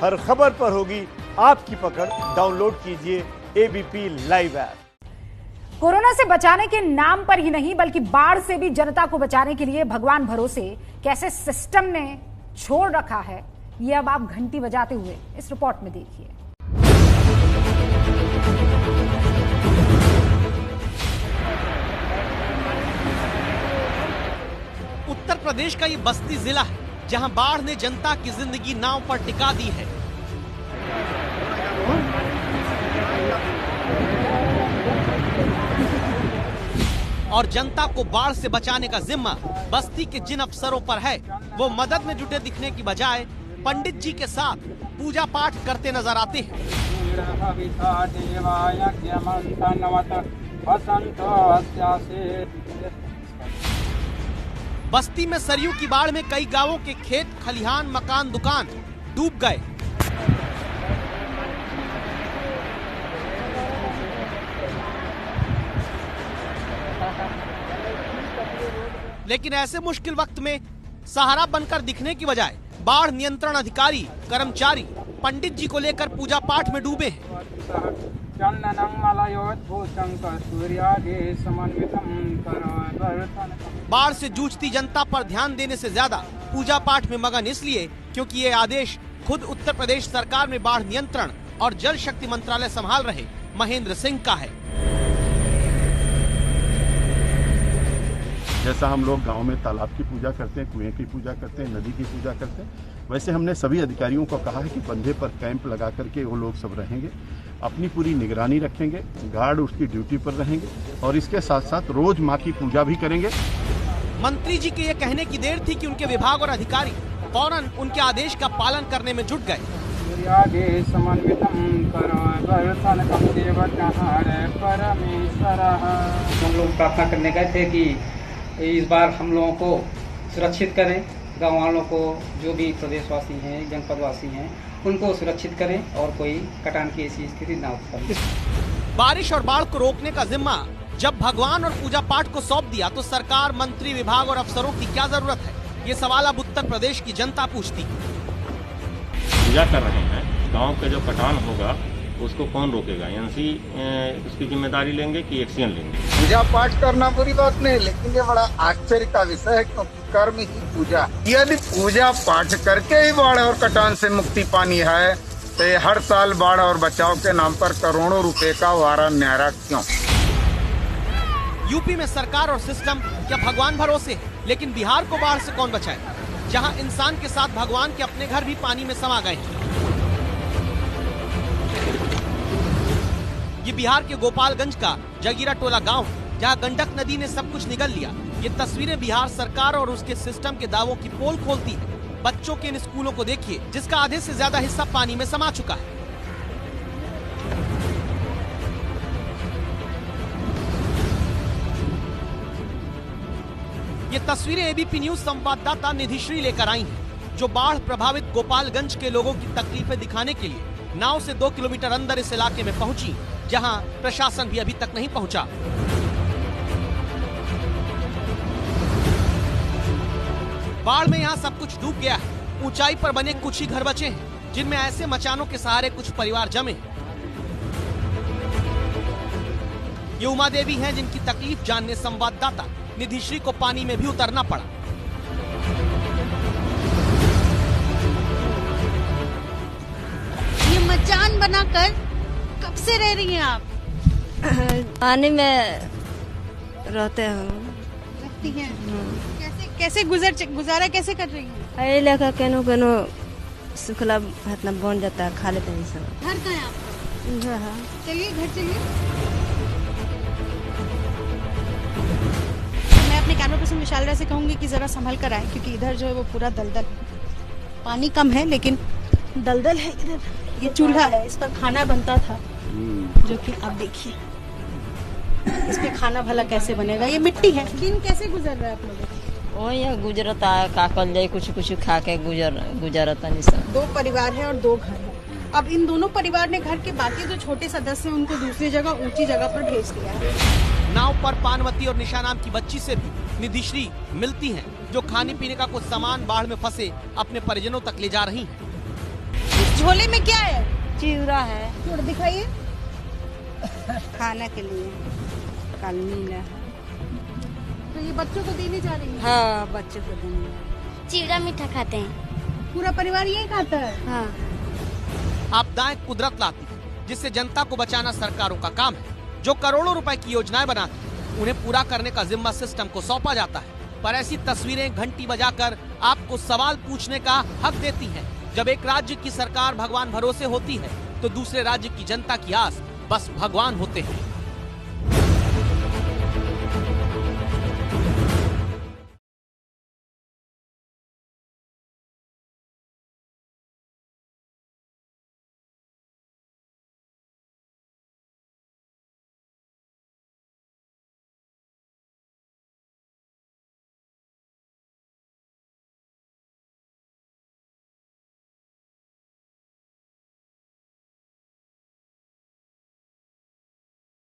हर खबर पर होगी आपकी पकड़। डाउनलोड कीजिए एबीपी लाइव ऐप। कोरोना से बचाने के नाम पर ही नहीं बल्कि बाढ़ से भी जनता को बचाने के लिए भगवान भरोसे कैसे सिस्टम ने छोड़ रखा है, ये अब आप घंटी बजाते हुए इस रिपोर्ट में देखिए। उत्तर प्रदेश का ये बस्ती जिला है जहां बाढ़ ने जनता की जिंदगी नाव पर टिका दी है। और जनता को बाढ़ से बचाने का जिम्मा बस्ती के जिन अफसरों पर है, वो मदद में जुटे दिखने की बजाय पंडित जी के साथ पूजा पाठ करते नजर आते हैं। बस्ती में सरयू की बाढ़ में कई गांवों के खेत, खलिहान, मकान, दुकान डूब गए। लेकिन ऐसे मुश्किल वक्त में सहारा बनकर दिखने की बजाय बाढ़ नियंत्रण अधिकारी, कर्मचारी पंडित जी को लेकर पूजा पाठ में डूबे हैं। बाढ़ से जूझती जनता पर ध्यान देने से ज्यादा पूजा पाठ में मगन इसलिए क्योंकि ये आदेश खुद उत्तर प्रदेश सरकार में बाढ़ नियंत्रण और जल शक्ति मंत्रालय संभाल रहे महेंद्र सिंह का है। जैसा हम लोग गांव में तालाब की पूजा करते हैं, कुएं की पूजा करते हैं, नदी की पूजा करते हैं, वैसे हमने सभी अधिकारियों को कहा है कि बंधे पर कैंप लगा करके वो लोग सब रहेंगे, अपनी पूरी निगरानी रखेंगे, गार्ड उसकी ड्यूटी पर रहेंगे और इसके साथ साथ रोज माँ की पूजा भी करेंगे। मंत्री जी के ये कहने की देर थी कि उनके विभाग और अधिकारी फौरन उनके आदेश का पालन करने में जुट गए। हम लोग प्रार्थना करने गए थे कि इस बार हम लोगों को सुरक्षित करें, गाँव वालों को, जो भी प्रदेशवासी हैं, जनपद वासी हैं, उनको सुरक्षित करें और कोई कटान की ऐसी स्थिति ना उत्पन्न। बारिश और बाढ़ को रोकने का जिम्मा जब भगवान और पूजा पाठ को सौंप दिया तो सरकार, मंत्री, विभाग और अफसरों की क्या जरूरत है, ये सवाल अब उत्तर प्रदेश की जनता पूछती है। पूजा कर रहे हैं, गांव का जो कटान होगा उसको कौन रोकेगा? एनसी उसकी जिम्मेदारी लेंगे कि एक्शन लेंगे? पूजा पाठ करना बुरी बात नहीं, लेकिन ये बड़ा आश्चर्य का विषय है क्योंकि कर्म ही पूजा। यदि पूजा पाठ करके ही बाढ़ और कटान से मुक्ति पानी है तो ये हर साल बाढ़ और बचाव के नाम पर करोड़ों रुपए का वारा न्यारा क्यों? यूपी में सरकार और सिस्टम क्या भगवान भरोसे है, लेकिन बिहार को बाढ़ से कौन बचाए, जहां इंसान के साथ भगवान के अपने घर भी पानी में समा गए हैं। ये बिहार के गोपालगंज का जगीरा टोला गांव, जहां गंडक नदी ने सब कुछ निगल लिया। ये तस्वीरें बिहार सरकार और उसके सिस्टम के दावों की पोल खोलती है। बच्चों के इन स्कूलों को देखिए, जिसका आधे से ज्यादा हिस्सा पानी में समा चुका है। ये तस्वीरें एबीपी न्यूज संवाददाता निधिश्री लेकर आई हैं, जो बाढ़ प्रभावित गोपालगंज के लोगों की तकलीफें दिखाने के लिए नाव से 2 किलोमीटर अंदर इस इलाके में पहुंची, जहां प्रशासन भी अभी तक नहीं पहुंचा। बाढ़ में यहां सब कुछ डूब गया है। ऊंचाई पर बने कुछ ही घर बचे हैं, जिनमें ऐसे मचानों के सहारे कुछ परिवार जमे हैं। ये उमा देवी हैं, जिनकी तकलीफ जानने संवाददाता निधिश्री को पानी में भी उतरना पड़ा। ये मचान बनाकर कब से रह रही हैं आप? पानी में रहते हैं। रहती हैं? कैसे गुजारा कैसे कर रही हैं? ये लेकर केनो केनो सुखला इतना बन जाता है, खा लेते हैं सब। घर कहाँ है आपका? चलिए घर चलिए। मैं अपने कैमरा पर्सन विशाल राय से कहूंगी कि जरा संभल कर आए, क्योंकि इधर जो है वो पूरा दलदल, पानी कम है लेकिन दलदल है इधर। ये चूल्हा है, इस पर खाना बनता था, जो कि आप देखिए इस पे खाना भला कैसे बनेगा, ये मिट्टी है। दिन कैसे गुजर रहा है आप लोगों का? वो यहाँ गुजरता है, का कल जाए कुछ कुछ खा के गुजरता नहीं सब। 2 परिवार है और 2 घर है। अब इन दोनों परिवार ने घर के बाकी जो छोटे सदस्य हैं उनको दूसरी जगह, ऊंची जगह पर भेज दिया है। नाव पर पानवती और निशा नाम की बच्ची से भी निधिश्री मिलती हैं, जो खाने पीने का कुछ सामान बाढ़ में फंसे अपने परिजनों तक ले जा रही हैं। झोले में क्या है? चिवड़ा है, थोड़ा दिखाइए। खाने के लिए कल मिला है। तो ये बच्चों को देने जा रही है? हाँ, बच्चों को देंगे। चिवड़ा मीठा खाते हैं, पूरा परिवार यही खाता है? हाँ। आपदाएं कुदरत लाती है, जिससे जनता को बचाना सरकारों का काम है। जो करोड़ों रुपए की योजनाएं बनाती है, उन्हें पूरा करने का जिम्मा सिस्टम को सौंपा जाता है। पर ऐसी तस्वीरें घंटी बजाकर आपको सवाल पूछने का हक देती हैं। जब एक राज्य की सरकार भगवान भरोसे होती है, तो दूसरे राज्य की जनता की आस बस भगवान होते हैं।